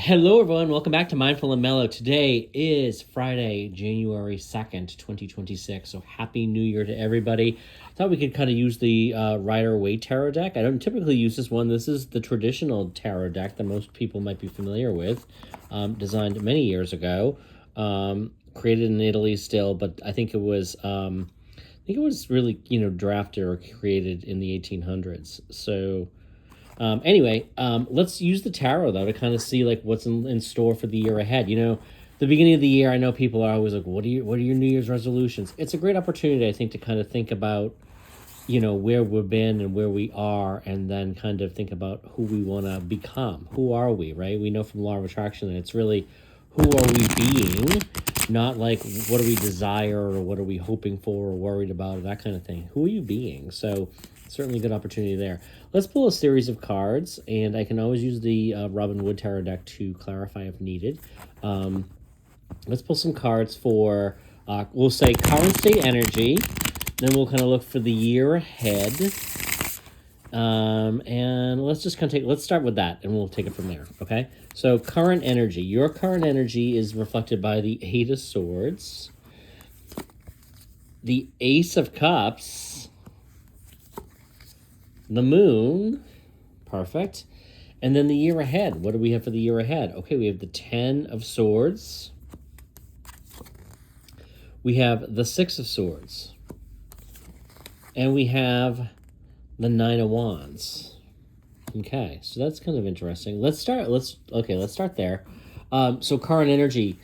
Hello, everyone. Welcome back to Mindful and Mellow. Today is Friday, January 2nd, 2026. So happy New Year to everybody. Thought we could kind of use the Rider-Waite Tarot deck. I don't typically use this one. This is the traditional tarot deck that most people might be familiar with, designed many years ago, created in Italy still, but I think it was really, drafted or created in the 1800s. So anyway, let's use the tarot though to kind of see like what's in store for the year ahead. The beginning of the year, I know people are always like, what are your New Year's resolutions? It's a great opportunity, I think, to kind of think about, where we've been and where we are, and then kind of think about who we want to become. Who are we, right? We know from law of attraction that it's really who are we being, not like what do we desire or what are we hoping for or worried about, or that kind of thing. Who are you being? So certainly a good opportunity there. Let's pull a series of cards, and I can always use the Robin Wood Tarot deck to clarify if needed. Let's pull some cards for, we'll say current state energy, then we'll kind of look for the year ahead. And let's just kind of let's start with that and we'll take it from there. Okay. So current energy, your current energy is reflected by the Eight of Swords, the Ace of Cups, the Moon, perfect. And then the year ahead. What do we have for the year ahead? Okay, we have the Ten of Swords. We have the Six of Swords. And we have the 9 of Wands. Okay, so that's kind of interesting. Let's start there. So current energy,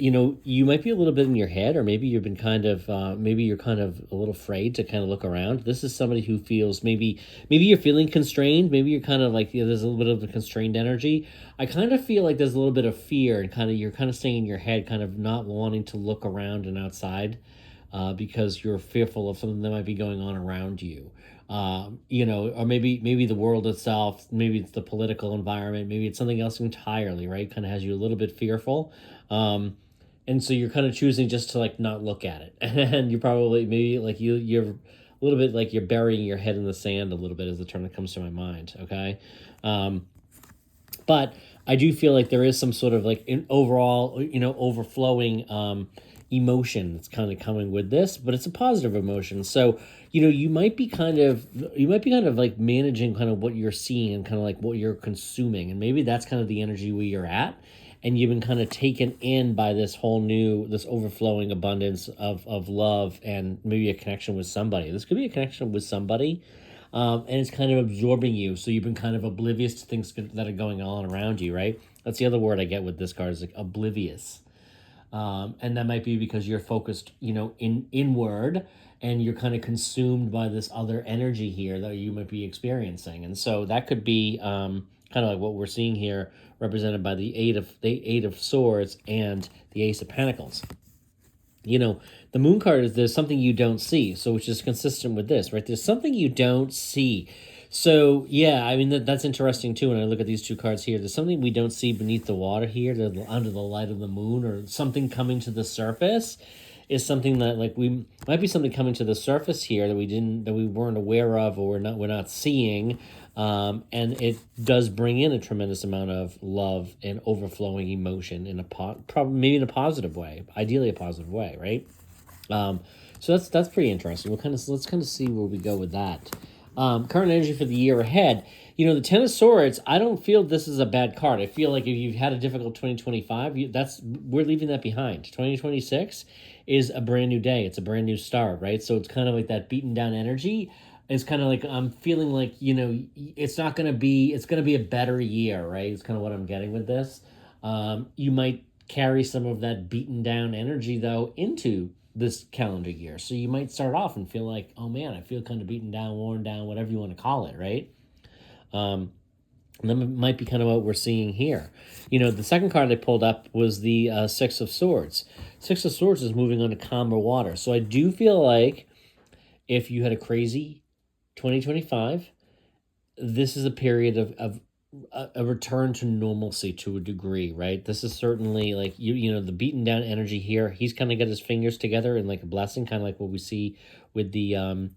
you might be a little bit in your head, or maybe you've been kind of, maybe you're kind of a little afraid to kind of look around. This is somebody who feels maybe you're feeling constrained. Maybe you're kind of like, there's a little bit of a constrained energy. I kind of feel like there's a little bit of fear and you're kind of staying in your head, kind of not wanting to look around and outside, because you're fearful of something that might be going on around you. Or maybe the world itself, maybe it's the political environment, maybe it's something else entirely, right? Kind of has you a little bit fearful. And so you're kind of choosing just to like not look at it. And you're probably maybe like you're a little bit like you're burying your head in the sand a little bit, is the term that comes to my mind. Okay. But I do feel like there is some sort of like an overall, overflowing, emotion that's kind of coming with this, but it's a positive emotion. So, you might be kind of like managing kind of what you're seeing and kind of like what you're consuming. And maybe that's kind of the energy where you're at. And you've been kind of taken in by this overflowing abundance of love and maybe a connection with somebody. This could be a connection with somebody. And it's kind of absorbing you. So you've been kind of oblivious to things that are going on around you, right? That's the other word I get with this card, is like oblivious. And that might be because you're focused, inward, and you're kind of consumed by this other energy here that you might be experiencing. And so that could be kind of like what we're seeing here, represented by the Eight of Swords and the Ace of Pentacles. The Moon card is there's something you don't see, so which is consistent with this, right? There's something you don't see. So, yeah, I mean, that's interesting, too, when I look at these two cards here. There's something we don't see beneath the water here, under the light of the moon, or something coming to the surface is something that, like, might be something coming to the surface here that we weren't aware of, or we're not seeing, and it does bring in a tremendous amount of love and overflowing emotion in maybe in a positive way, ideally a positive way, right? So that's pretty interesting. Let's kind of see where we go with that. Current energy for the year ahead. The Ten of Swords, I don't feel this is a bad card. I feel like if you've had a difficult 2025, we're leaving that behind. 2026 is a brand new day. It's a brand new start, right? So it's kind of like that beaten down energy. It's kind of like I'm feeling like, it's going to be a better year, right? It's kind of what I'm getting with this. You might carry some of that beaten down energy, though, into this calendar year. So you might start off and feel like, oh man, I feel kind of beaten down, worn down, whatever you want to call it, right? And that might be kind of what we're seeing here. The second card I pulled up was the Six of Swords. Six of Swords is moving on to calmer water. So I do feel like if you had a crazy 2025, this is a period of a return to normalcy to a degree, right? This is certainly like the beaten down energy here. He's kind of got his fingers together in like a blessing, kind of like what we see with the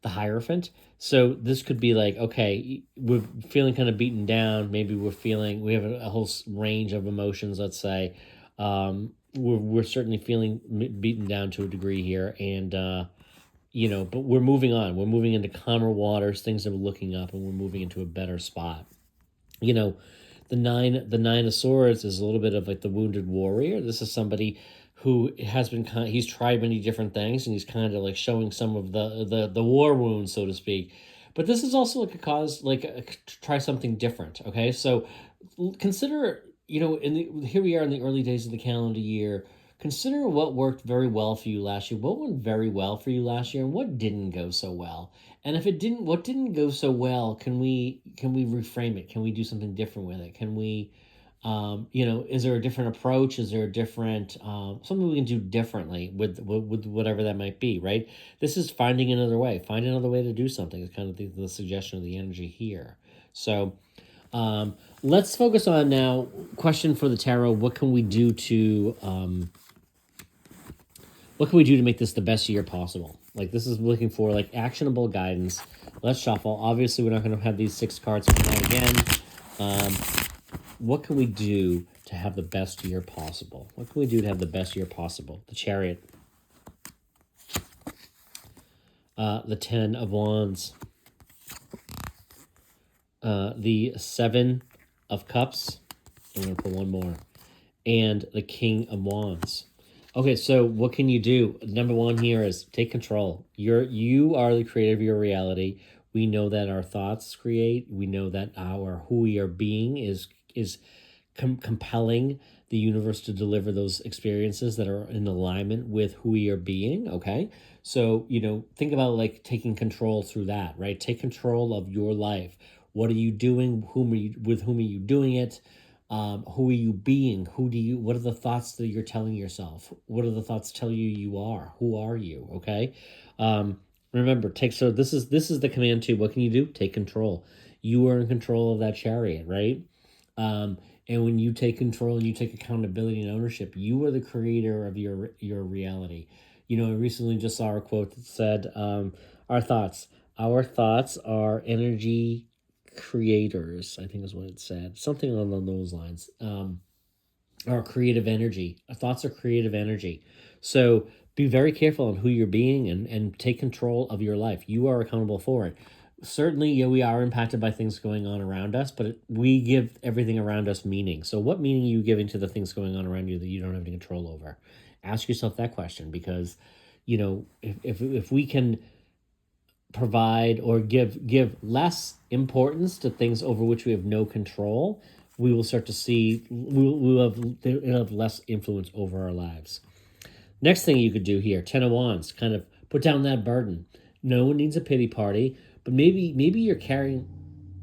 the Hierophant. So this could be like, okay, we're feeling kind of beaten down. Maybe we have a whole range of emotions, let's say. We're certainly feeling beaten down to a degree here. And, but we're moving on. We're moving into calmer waters. Things are looking up and we're moving into a better spot. You know, the nine of swords is a little bit of like the wounded warrior. This is somebody who has been he's tried many different things and he's kind of like showing some of the war wounds, so to speak. But this is also like a cause, to try something different. Okay, so consider, here we are in the early days of the calendar year. Consider what worked very well for you last year, what went very well for you last year, and what didn't go so well. And if it didn't, what didn't go so well, can we reframe it? Can we do something different with it? Can we, is there a different approach? Is there a different something we can do differently with whatever that might be? Right. This is finding another way. Find another way to do something. It's kind of the suggestion of the energy here. So let's focus on now. Question for the tarot: what can we do to make this the best year possible? Like, this is looking for like actionable guidance. Let's shuffle. Obviously, we're not going to have these 6 cards come out again. What can we do to have the best year possible? What can we do to have the best year possible? The Chariot. The 10 of Wands. The 7 of Cups. I'm going to put one more. And the King of Wands. Okay, so what can you do? Number one here is take control. You are the creator of your reality. We know that our thoughts create. We know that who we are being is compelling the universe to deliver those experiences that are in alignment with who we are being. Okay, so think about like taking control through that. Right, take control of your life. What are you doing? With whom are you doing it? Who are you being? What are the thoughts that you're telling yourself? What are the thoughts tell you you are? Who are you? Okay. Remember, this is the command too. What can you do? Take control. You are in control of that chariot, right? And when you take control and you take accountability and ownership, you are the creator of your reality. I recently just saw a quote that said, our thoughts are energy creators, I think is what it said. Something along those lines. Our creative energy. Our thoughts are creative energy. So be very careful on who you're being and take control of your life. You are accountable for it. Certainly, we are impacted by things going on around us, but we give everything around us meaning. So what meaning are you giving to the things going on around you that you don't have any control over? Ask yourself that question, because, if we can provide or give less importance to things over which we have no control, we will start to see it'll have less influence over our lives. Next thing you could do here, 10 of Wands, kind of put down that burden. No one needs a pity party, but maybe you're carrying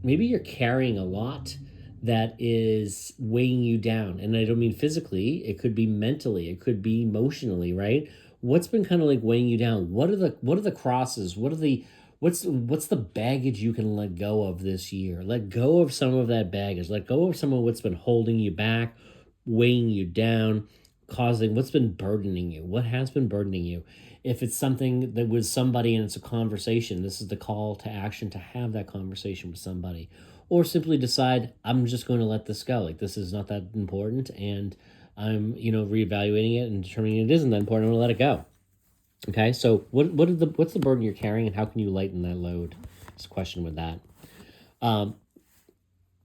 a lot that is weighing you down. And I don't mean physically, it could be mentally, it could be emotionally, right? What's been kind of like weighing you down? What are the crosses? What's the baggage you can let go of this year? Let go of some of that baggage. Let go of some of what's been holding you back, weighing you down, what's been burdening you. What has been burdening you? If it's something that with somebody and it's a conversation, this is the call to action, to have that conversation with somebody. Or simply decide, I'm just going to let this go. Like, this is not that important, and I'm, reevaluating it and determining it isn't that important. I'm going to let it go. Okay, so what's the burden you're carrying, and how can you lighten that load? It's a question with that.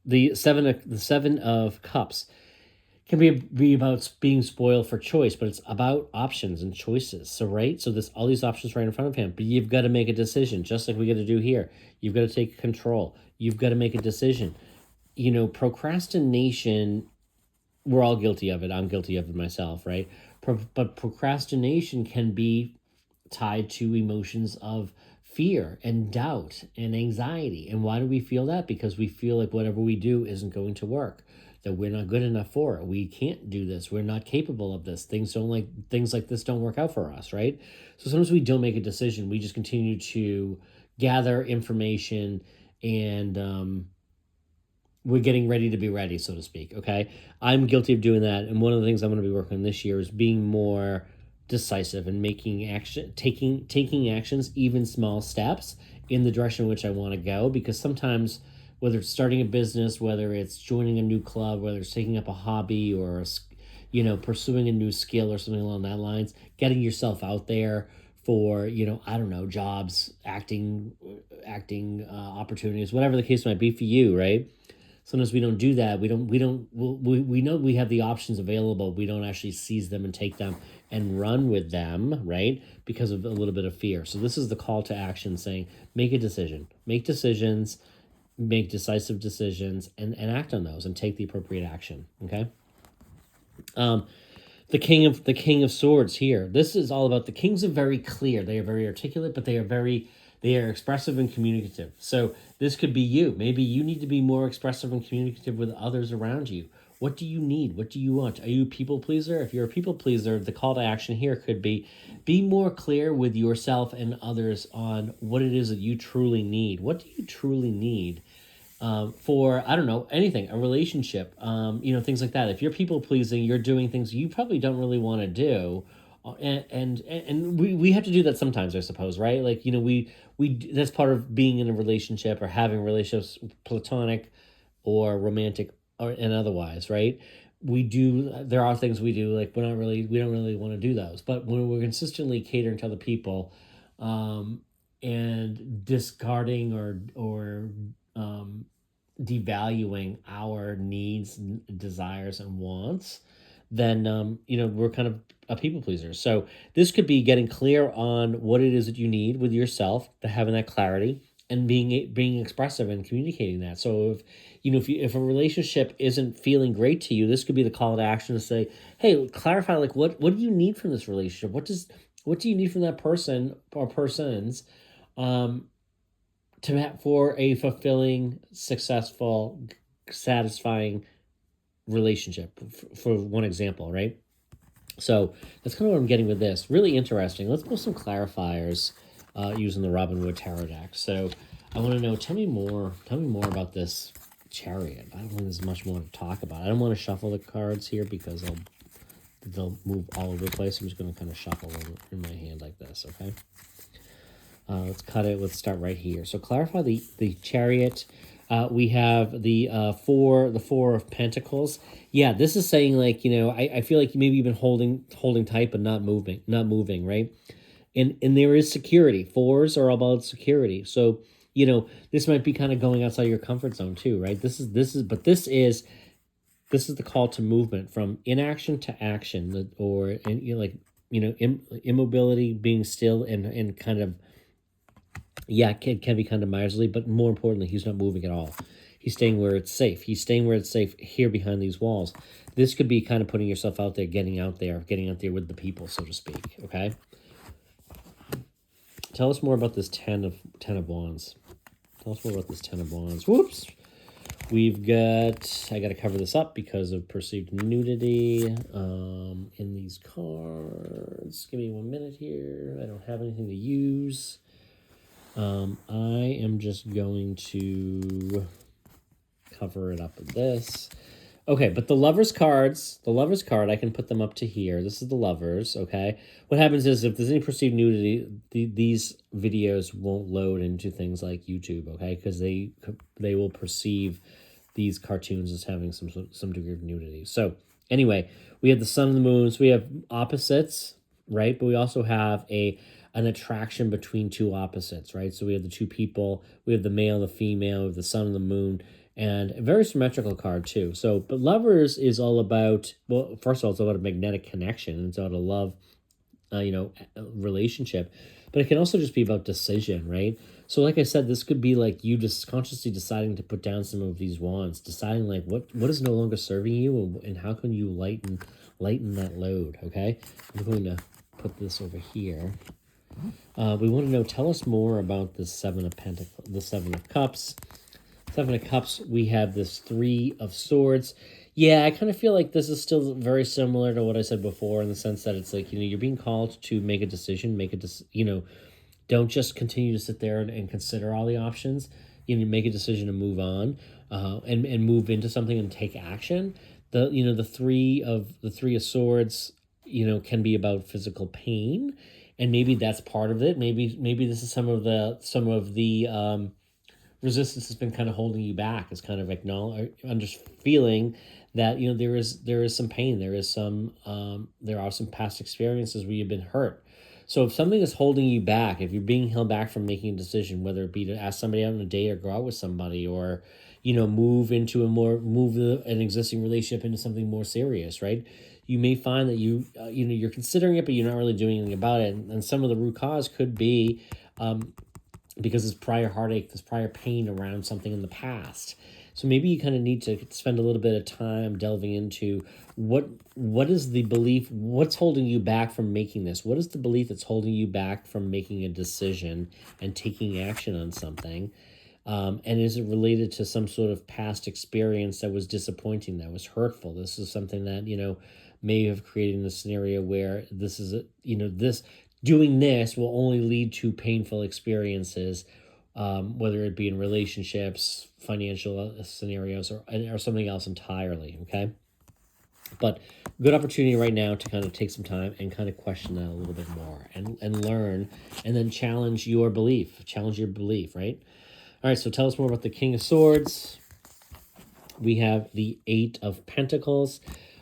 The seven of Cups can be about being spoiled for choice, but it's about options and choices. So there's all these options right in front of him, but you've got to make a decision, just like we got to do here. You've got to take control. You've got to make a decision. Procrastination, we're all guilty of it. I'm guilty of it myself, right? But procrastination can be tied to emotions of fear and doubt and anxiety. And why do we feel that? Because we feel like whatever we do isn't going to work, that we're not good enough for it. We can't do this. We're not capable of this. Things like this don't work out for us, right? So sometimes we don't make a decision. We just continue to gather information, and we're getting ready to be ready, so to speak. Okay, I'm guilty of doing that, and one of the things I'm going to be working on this year is being more decisive and taking actions, even small steps in the direction in which I want to go. Because sometimes, whether it's starting a business, whether it's joining a new club, whether it's taking up a hobby, or pursuing a new skill or something along that lines, getting yourself out there for, I don't know, jobs, acting opportunities, whatever the case might be for you, right? Sometimes we don't do that. We know we have the options available. We don't actually seize them and take them and run with them, right? Because of a little bit of fear. So this is the call to action, saying, make a decision, make decisions, make decisive decisions, and act on those and take the appropriate action. Okay. The king of swords here. This is all about, the kings are very clear. They are very articulate, but they are expressive and communicative. So this could be you. Maybe you need to be more expressive and communicative with others around you. What do you need? What do you want? Are you a people pleaser? If you're a people pleaser, the call to action here could be more clear with yourself and others on what it is that you truly need. What do you truly need? For, I don't know, anything, a relationship, things like that. If you're people pleasing, you're doing things you probably don't really want to do. And we have to do that sometimes, I suppose, right? Like, we that's part of being in a relationship or having relationships, platonic or romantic and otherwise, right? There are things we do, like we don't really want to do those. But when we're consistently catering to other people, and discarding or devaluing our needs, desires, and wants, then we're kind of a people pleaser. So this could be getting clear on what it is that you need with yourself, to having that clarity and being expressive and communicating that. So if a relationship isn't feeling great to you, this could be the call to action to say, hey, clarify, like, what do you need from this relationship? What do you need from that person or persons, for a fulfilling, successful, satisfying relationship, for one example, right? So that's kind of what I'm getting with this. Really interesting. Let's pull some clarifiers using the Robin Wood Tarot deck. So I want to know, tell me more about this Chariot. I don't think there's much more to talk about. I don't want to shuffle the cards here because they'll move all over the place. I'm just going to kind of shuffle them in my hand like this, okay? Let's cut it. Let's start right here. So clarify the Chariot. We have the four of Pentacles. Yeah, this is saying, like, I feel like maybe you've been holding tight but not moving, right? And there is security. Fours are about security. So, this might be kind of going outside your comfort zone too, right? This is the call to movement, from inaction to action, immobility, being still, and kind of, yeah, can be kind of miserly, but more importantly, he's not moving at all. He's staying where it's safe. He's staying where it's safe here behind these walls. This could be kind of putting yourself out there, getting out there with the people, so to speak, okay? Tell us more about this Ten of Wands. Tell us more about this Ten of Wands. Whoops. We've got, I got to cover this up because of perceived nudity in these cards. Give me 1 minute here. I don't have anything to use. I am just going to cover it up with this. Okay, but the Lovers card, I can put them up to here. This is the Lovers, okay? What happens is, if there's any perceived nudity, these videos won't load into things like YouTube, okay? Because they will perceive these cartoons as having some degree of nudity. So anyway, we have the Sun and the Moon. So we have opposites, right? But we also have an attraction between two opposites, right? So we have the two people, we have the male, the female, we have the Sun and the Moon, and a very symmetrical card too. So, but Lovers is all about, well, first of all, it's all about a magnetic connection. It's all about a love, relationship, but it can also just be about decision, right? So like I said, this could be like you just consciously deciding to put down some of these wands, deciding like what is no longer serving you, and how can you lighten that load, okay? I'm going to put this over here. We want to know, tell us more about the Seven of Pentacles, the Seven of Cups. Seven of Cups, we have this Three of Swords. Yeah, I kind of feel like this is still very similar to what I said before, in the sense that it's like, you're being called to make a decision, don't just continue to sit there and consider all the options. Make a decision to move on, and move into something and take action. The Three of Swords, can be about physical pain, and maybe that's part of it. Maybe this is some of the resistance has been kind of holding you back. Is kind of acknowledge, under feeling that there is some pain. There are some past experiences where you've been hurt. So if something is holding you back, if you're being held back from making a decision, whether it be to ask somebody out on a date or go out with somebody, or move an existing relationship into something more serious, right? You may find that you're considering it, but you're not really doing anything about it. And some of the root cause could be because there's prior heartache, there's prior pain around something in the past. So maybe you kind of need to spend a little bit of time delving into what is the belief, what's holding you back from making this? What is the belief that's holding you back from making a decision and taking action on something? And is it related to some sort of past experience that was disappointing, that was hurtful? This is something that, may have created a scenario where this doing this will only lead to painful experiences, whether it be in relationships, financial scenarios, or something else entirely. Okay. But good opportunity right now to kind of take some time and kind of question that a little bit more and learn, and then challenge your belief, right? All right, so tell us more about the King of Swords. We have the Eight of Pentacles.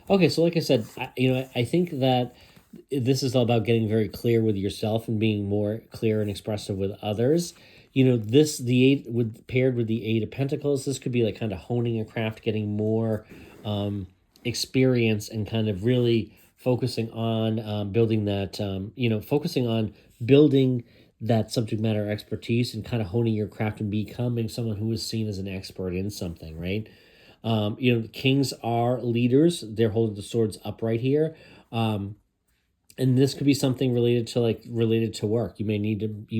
Okay, so like I said, I think that this is all about getting very clear with yourself and being more clear and expressive with others. The eight paired with the Eight of Pentacles, this could be like kind of honing a craft, getting more experience, and kind of really focusing on building that subject matter expertise, and kind of honing your craft and becoming someone who is seen as an expert in something, right? Kings are leaders. They're holding the swords upright here. And this could be something related to work. You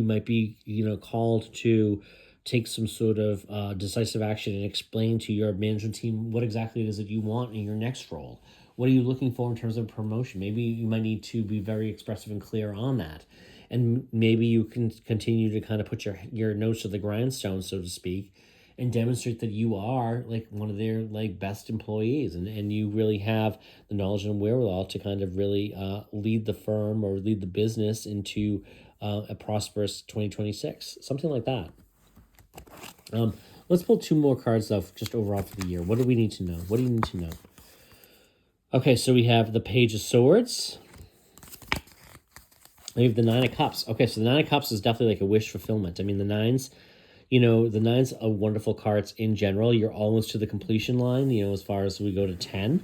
might be, called to take some sort of decisive action and explain to your management team what exactly it is that you want in your next role. What are you looking for in terms of promotion? Maybe you might need to be very expressive and clear on that. And maybe you can continue to kind of put your nose to the grindstone, so to speak, and demonstrate that you are like one of their best employees, and you really have the knowledge and wherewithal to kind of really lead the firm or lead the business into a prosperous 2026, something like that. Let's pull two more cards though, just overall for the year. What do we need to know? What do you need to know? Okay, so we have the Page of Swords. We have the Nine of Cups. Okay, so the Nine of Cups is definitely like a wish fulfillment. I mean, the nines are wonderful cards in general. You're almost to the completion line, as far as we go to 10.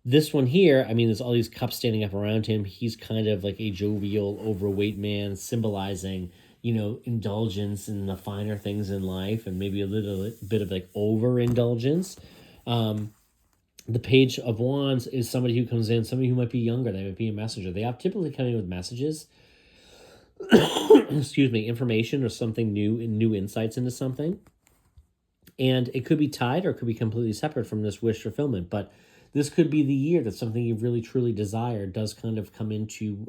This one here, I mean, there's all these cups standing up around him. He's kind of like a jovial, overweight man, symbolizing, indulgence in the finer things in life, and maybe a little bit of like overindulgence. The Page of Wands is somebody who comes in, somebody who might be younger. They might be a messenger. They have typically coming with messages, excuse me, information or something new insights into something. And it could be tied or it could be completely separate from this wish fulfillment. But this could be the year that something you really truly desire does kind of come into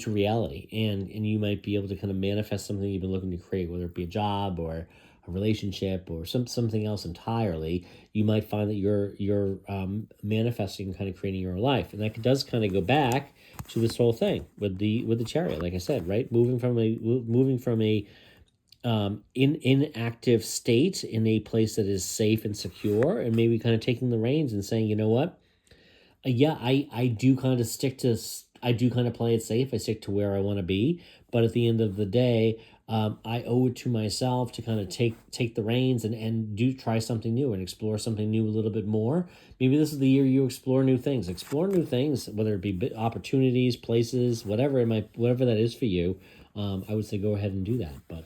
reality. And you might be able to kind of manifest something you've been looking to create, whether it be a job or a relationship or something else entirely. You might find that you're manifesting and kind of creating your life. And that does kind of go back to this whole thing with the Chariot, like I said, right? Moving from a inactive state in a place that is safe and secure, and maybe kind of taking the reins and saying, you know what? I do kind of play it safe. I stick to where I want to be, but at the end of the day, I owe it to myself to kind of take the reins and try something new and explore something new a little bit more. Maybe this is the year you explore new things. Explore new things, whether it be opportunities, places, whatever that is for you. I would say go ahead and do that. But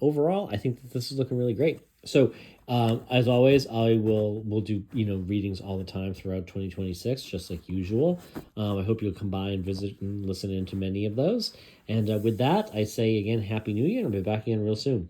overall, I think that this is looking really great. So as always, we'll do readings all the time throughout 2026, just like usual. I hope you'll come by and visit and listen into many of those. And with that, I say again, Happy New Year, and I'll be back again real soon.